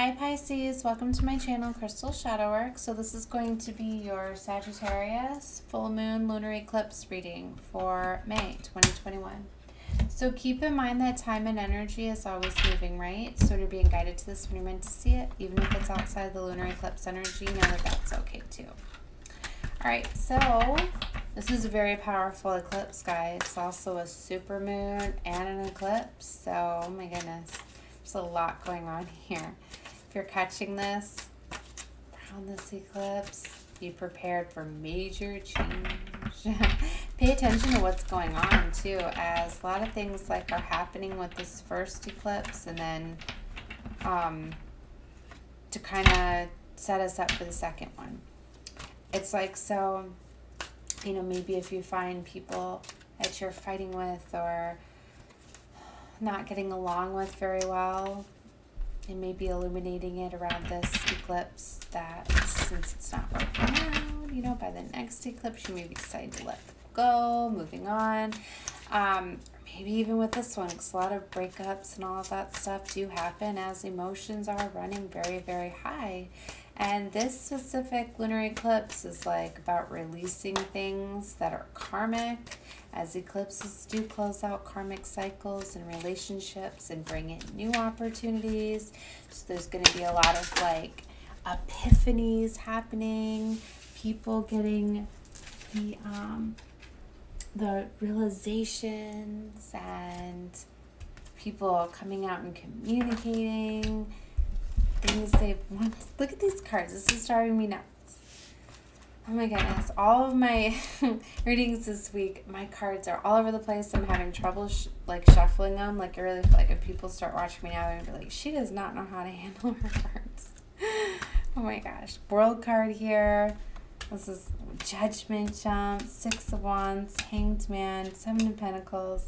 Hi Pisces, welcome to my channel Crystal Shadow Work. So this is going to be your Sagittarius full moon lunar eclipse reading for May 2021. So keep in mind that time and energy is always moving, right? So when you're being guided to this, when you're meant to see it, even if it's outside the lunar eclipse energy, know that that's okay too. All right, so this is a very powerful eclipse, guys. It's also a super moon and an eclipse. So, oh my goodness, there's a lot going on here. If you're catching this around this eclipse, be prepared for major change. Pay attention to what's going on too, as a lot of things like are happening with this first eclipse, and then to kind of set us up for the second one. It's like, so, you know, maybe if you find people that you're fighting with or not getting along with very well, and maybe illuminating it around this eclipse, that since it's not working out, you know, by the next eclipse you maybe decide to let them go, moving on. Maybe even with this one, because a lot of breakups and all of that stuff do happen as emotions are running very, very high. And this specific lunar eclipse is like about releasing things that are karmic, as eclipses do close out karmic cycles and relationships and bring in new opportunities. So there's going to be a lot of like epiphanies happening, people getting the realizations, and people coming out and communicating things they've wanted. Look at these cards. This is driving me nuts. Oh my goodness. All of my readings this week, my cards are all over the place. I'm having trouble shuffling them. Like, I really feel like if people start watching me now, they're going to be like, she does not know how to handle her cards. Oh my gosh. World card here. This is Judgment Jump, Six of Wands, Hanged Man, Seven of Pentacles.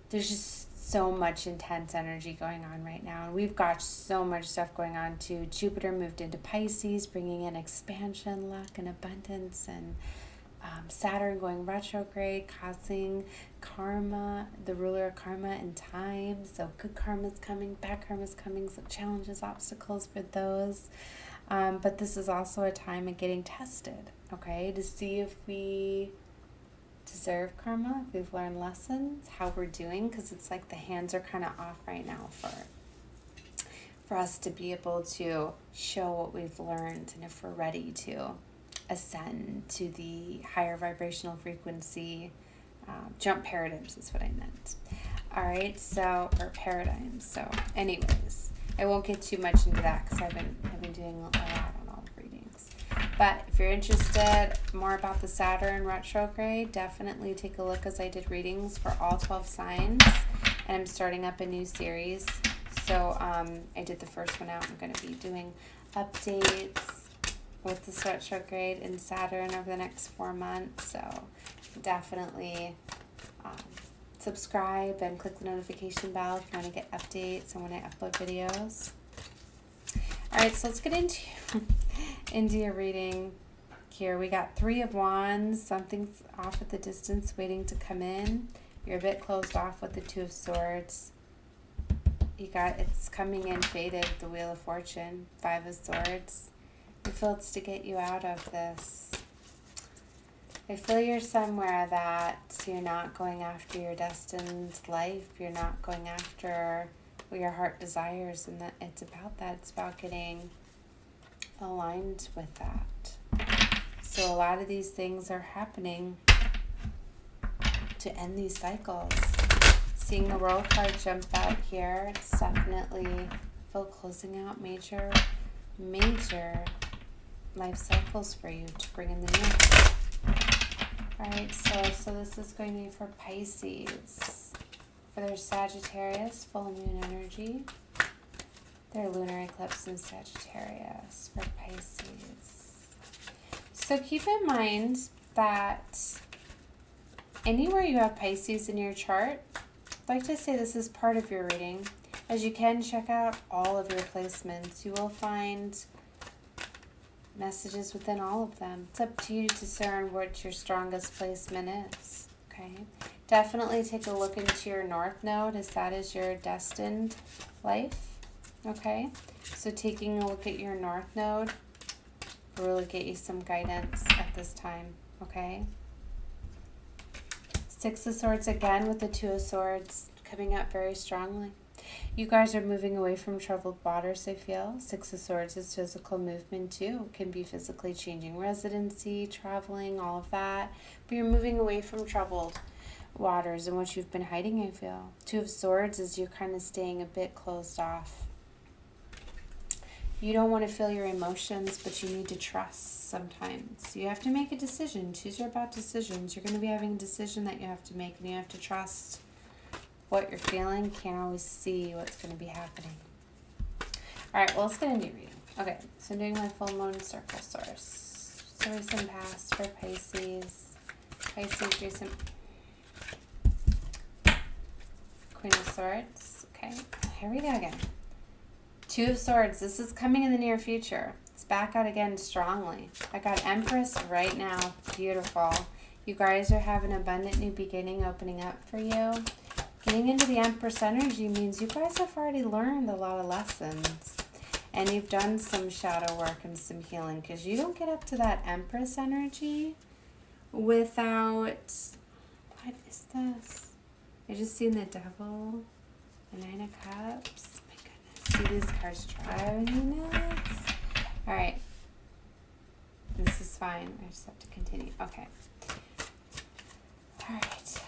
There's just so much intense energy going on right now, and we've got so much stuff going on too. Jupiter moved into Pisces, bringing in expansion, luck, and abundance, and Saturn going retrograde, causing karma, the ruler of karma and time. So good karma's coming, bad karma's coming, so challenges, obstacles for those. But this is also a time of getting tested, okay, to see if we deserve karma, if we've learned lessons, how we're doing, because it's like the hands are kind of off right now for us to be able to show what we've learned, and if we're ready to ascend to the higher vibrational frequency. Jump paradigms is what I meant. All right, so, or paradigms. So anyways, I won't get too much into that because I've been doing a lot on all the readings. But if you're interested more about the Saturn retrograde, definitely take a look, as I did readings for all 12 signs, and I'm starting up a new series. So I did the first one out. I'm going to be doing updates with this retrograde in Saturn over the next 4 months. So definitely subscribe and click the notification bell if you want to get updates and when I upload videos. All right, so let's get into your reading here. We got Three of Wands. Something's off at the distance waiting to come in. You're a bit closed off with the Two of Swords. You got, it's coming in faded, the Wheel of Fortune, Five of Swords. I feel it's to get you out of this. I feel you're somewhere that you're not going after your destined life. You're not going after what your heart desires, and that it's about that. It's about getting aligned with that. So a lot of these things are happening to end these cycles. Seeing the World card jump out here, it's definitely feel closing out major life cycles for you to bring in the new. Alright, so this is going to be for Pisces. For their Sagittarius, full moon energy. Their lunar eclipse in Sagittarius for Pisces. So keep in mind that anywhere you have Pisces in your chart, I'd like to say this is part of your reading. As you can check out all of your placements, you will find messages within all of them. It's up to you to discern what your strongest placement is, okay? Definitely take a look into your North Node, as that is your destined life, Okay, so taking a look at your North Node will really get you some guidance at this time, okay? Six of Swords again with the Two of Swords coming up very strongly. You guys are moving away from troubled waters, I feel. Six of Swords is physical movement too. It can be physically changing residency, traveling, all of that. But you're moving away from troubled waters and what you've been hiding, I feel. Two of Swords is you're kind of staying a bit closed off. You don't want to feel your emotions, but you need to trust sometimes. You have to make a decision. Choose are about decisions. You're going to be having a decision that you have to make, and you have to trust what you're feeling. Can't always see what's going to be happening. All right, well, let's get into reading. Okay, so I'm doing my full moon circle source. So recent past for Pisces. Pisces recent. Queen of Swords. Okay, here we go again. Two of Swords. This is coming in the near future. It's back out again strongly. I got Empress right now. Beautiful. You guys are having an abundant new beginning opening up for you. Getting into the Empress energy means you guys have already learned a lot of lessons. And you've done some shadow work and some healing. Because you don't get up to that Empress energy without... What is this? I just seen the Devil. The Nine of Cups. See these cards driving me nuts. All right. This is fine. I just have to continue. Okay. All right.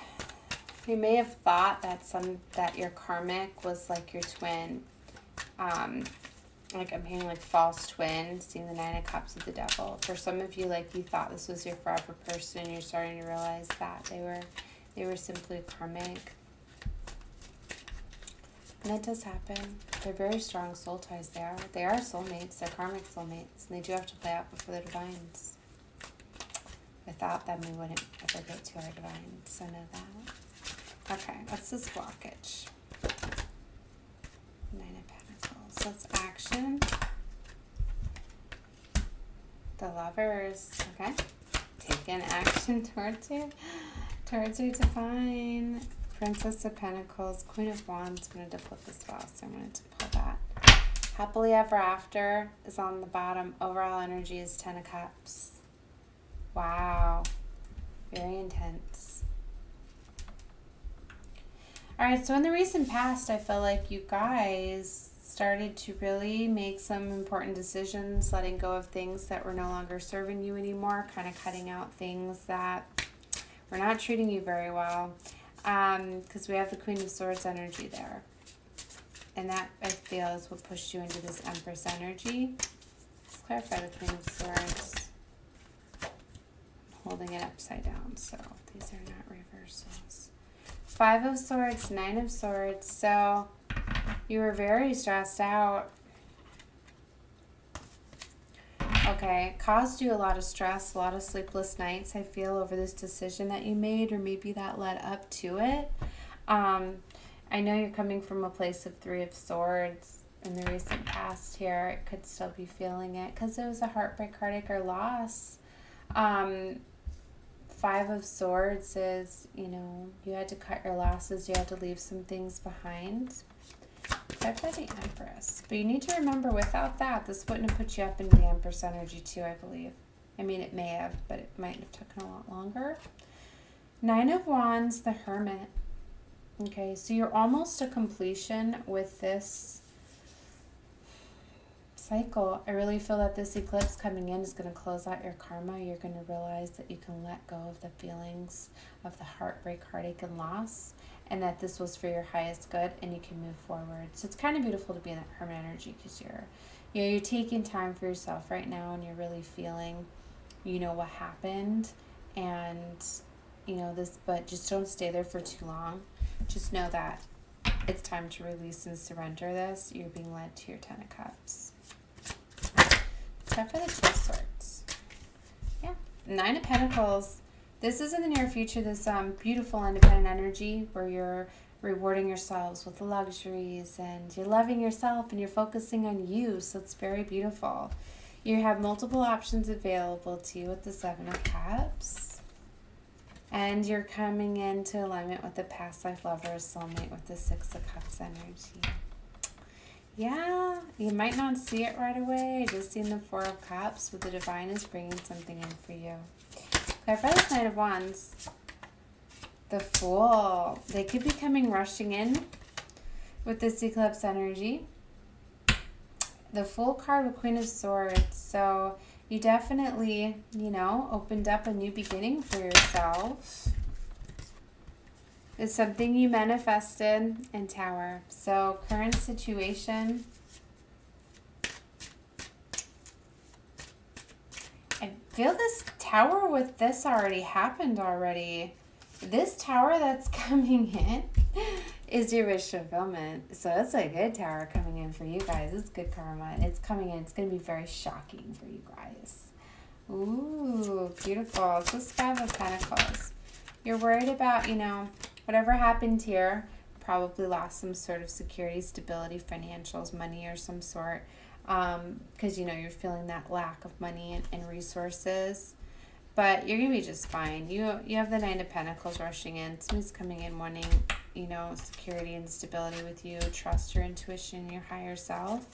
You may have thought that your karmic was like your twin. Like I'm hearing like false twin, seeing the Nine of Cups with the Devil. For some of you, like you thought this was your forever person, and you're starting to realize that they were simply karmic. And that does happen. They're very strong soul ties. They are soulmates. They're karmic soulmates. And they do have to play out before the divines. Without them, we wouldn't ever get to our divines. So know that. Okay, what's this blockage? Nine of Pentacles. So it's action. The Lovers. Okay. Taking action towards you. Towards your divine. Princess of Pentacles, Queen of Wands. I'm going to flip as well, so I'm going to pull that. Happily Ever After is on the bottom. Overall energy is 10 of Cups. Wow. Very intense. Alright, so in the recent past, I feel like you guys started to really make some important decisions, letting go of things that were no longer serving you anymore, kind of cutting out things that were not treating you very well. Because we have the Queen of Swords energy there. And that, I feel, is what pushed you into this Empress energy. Let's clarify the Queen of Swords. I'm holding it upside down, so these are not reversals. Five of Swords, Nine of Swords. So you were very stressed out. Okay, caused you a lot of stress, a lot of sleepless nights, I feel, over this decision that you made, or maybe that led up to it. I know you're coming from a place of Three of Swords in the recent past here. It could still be feeling it because it was a heartbreak, heartache, or loss. Five of Swords is, you had to cut your losses. You had to leave some things behind. Except for the Empress. But you need to remember, without that, this wouldn't have put you up into the Empress energy too, I believe. I mean, it may have, but it might have taken a lot longer. Nine of Wands, the Hermit. Okay, so you're almost to completion with this cycle. I really feel that this eclipse coming in is going to close out your karma. You're going to realize that you can let go of the feelings of the heartbreak, heartache, and loss, and that this was for your highest good, and you can move forward. So it's kind of beautiful to be in that Hermit energy, because you're taking time for yourself right now, and you're really feeling, what happened, and this. But just don't stay there for too long. Just know that it's time to release and surrender this. You're being led to your 10 of Cups. Except for the Two of Swords. Yeah, Nine of Pentacles. This is in the near future, this beautiful independent energy where you're rewarding yourselves with luxuries and you're loving yourself and you're focusing on you. So it's very beautiful. You have multiple options available to you with the Seven of Cups. And you're coming into alignment with the past life lover or soulmate with the Six of Cups energy. Yeah, you might not see it right away. I just seen the Four of Cups, but the Divine is bringing something in for you. Clarify this Knight of Wands. The Fool. They could be coming rushing in with this eclipse energy. The Fool card with Queen of Swords. So you definitely, you know, opened up a new beginning for yourself. It's something you manifested in Tower. So current situation. I feel this Tower with this already happened already. This Tower that's coming in is your wish fulfillment. So it's a good Tower coming in for you guys. It's good karma. It's coming in. It's going to be very shocking for you guys. Ooh, beautiful. It's this Five of Pentacles. You're worried about, you know, whatever happened here, probably lost some sort of security, stability, financials, money or some sort. Because, you know, you're feeling that lack of money and resources. But you're going to be just fine. You have the Nine of Pentacles rushing in. Somebody's coming in wanting, you know, security and stability with you. Trust your intuition, your higher self.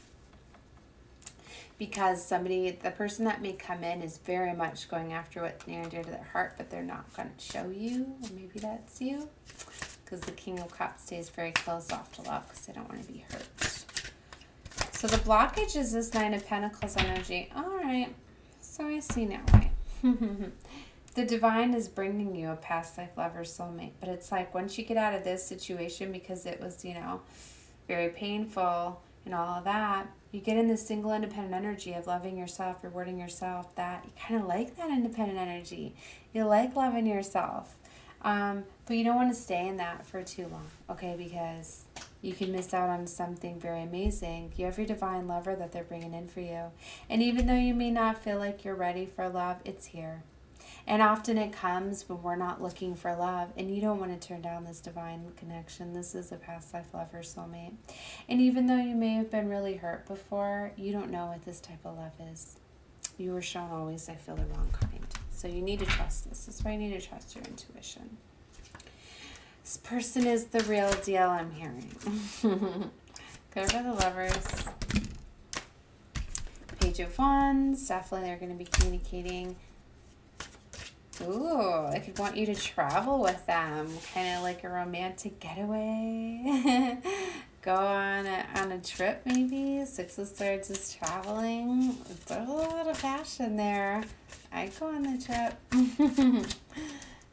Because the person that may come in is very much going after what's near and dear to their heart, but they're not going to show you. Or maybe that's you. Because the King of Cups stays very closed off to love because they don't want to be hurt. So the blockage is this Nine of Pentacles energy. All right. So I see now why. The Divine is bringing you a past life lover, soulmate. But it's like once you get out of this situation, because it was, you know, very painful and all of that, you get in this single independent energy of loving yourself, rewarding yourself, that you kind of like that independent energy. You like loving yourself. But you don't want to stay in that for too long, okay? Because you can miss out on something very amazing. You have your divine lover that they're bringing in for you. And even though you may not feel like you're ready for love, it's here. And often it comes when we're not looking for love, and you don't want to turn down this divine connection. This is a past life lover, soulmate. And even though you may have been really hurt before, you don't know what this type of love is. You were shown always, I feel, the wrong kind. So you need to trust this. This is why you need to trust your intuition. This person is the real deal, I'm hearing. Go for the Lovers. Page of Wands. Definitely they're going to be communicating. Ooh, I could want you to travel with them. Kind of like a romantic getaway. Go on a trip maybe. Six of Swords is traveling. There's a lot of passion there. I'd go on the trip.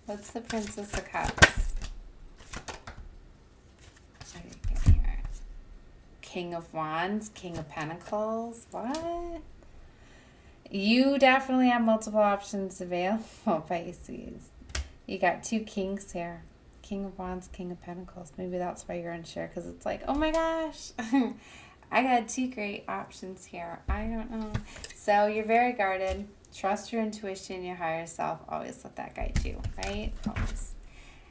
What's the Princess of Cups? What did I get here? King of Wands, King of Pentacles. What? You definitely have multiple options available, Pisces. You got two kings here. King of Wands, King of Pentacles. Maybe that's why you're unsure, because it's like, oh my gosh, I got two great options here. I don't know. So you're very guarded. Trust your intuition, your higher self. Always let that guide you, right? Always.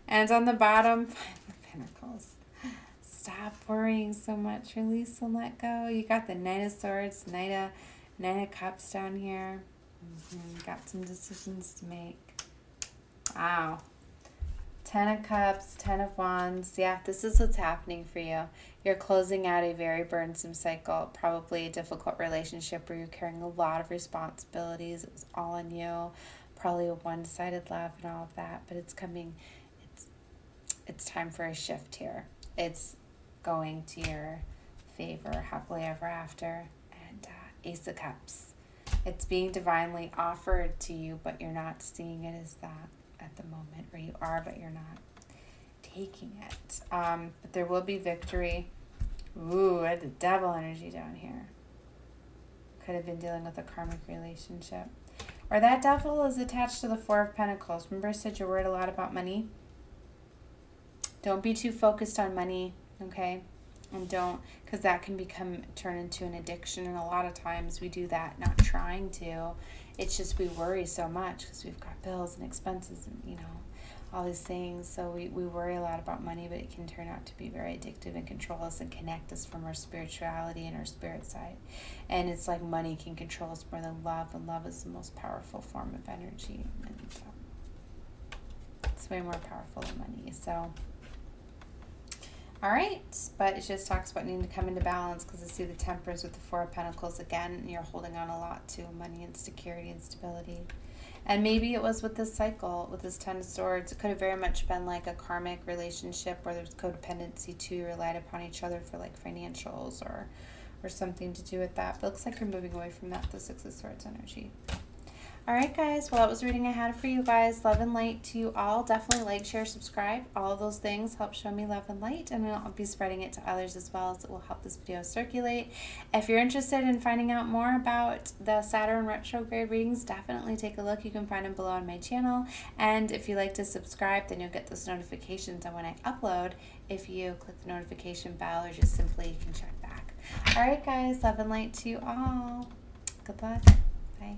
And on the bottom, Five of Pentacles. Stop worrying so much. Release and let go. You got the Knight of Swords, Knight of Cups down here. Got some decisions to make. Wow. 10 of Cups, 10 of Wands. Yeah, this is what's happening for you. You're closing out a very burdensome cycle, probably a difficult relationship where you're carrying a lot of responsibilities. It was all on you. Probably a one-sided love and all of that. But it's coming. It's time for a shift here. It's going to your favor, happily ever after. And Ace of Cups. It's being divinely offered to you, but you're not seeing it as that at the moment, where you are, but you're not taking it. But there will be victory. Ooh, I had the Devil energy down here. Could have been dealing with a karmic relationship. Or that Devil is attached to the Four of Pentacles. Remember I said you're worried a lot about money? Don't be too focused on money, okay? And don't, because that can turn into an addiction, and a lot of times we do that not trying to. It's just we worry so much because we've got bills and expenses and, you know, all these things. So we worry a lot about money, but it can turn out to be very addictive and control us and connect us from our spirituality and our spirit side. And it's like money can control us more than love, and love is the most powerful form of energy. And it's way more powerful than money. So All right, but it just talks about needing to come into balance because I see the Temperance with the Four of Pentacles again, and you're holding on a lot to money and security and stability. And maybe it was with this cycle, with this Ten of Swords. It could have very much been like a karmic relationship where there's codependency too. You relied upon each other for like financials or something to do with that. But it looks like you're moving away from that, the Six of Swords energy. All right, guys. Well, that was the reading I had for you guys. Love and light to you all. Definitely like, share, subscribe. All of those things help show me love and light, and I'll be spreading it to others as well, so it will help this video circulate. If you're interested in finding out more about the Saturn retrograde readings, definitely take a look. You can find them below on my channel. And if you like to subscribe, then you'll get those notifications on when I upload. If you click the notification bell, or just simply you can check back. All right, guys. Love and light to you all. Good luck. Bye.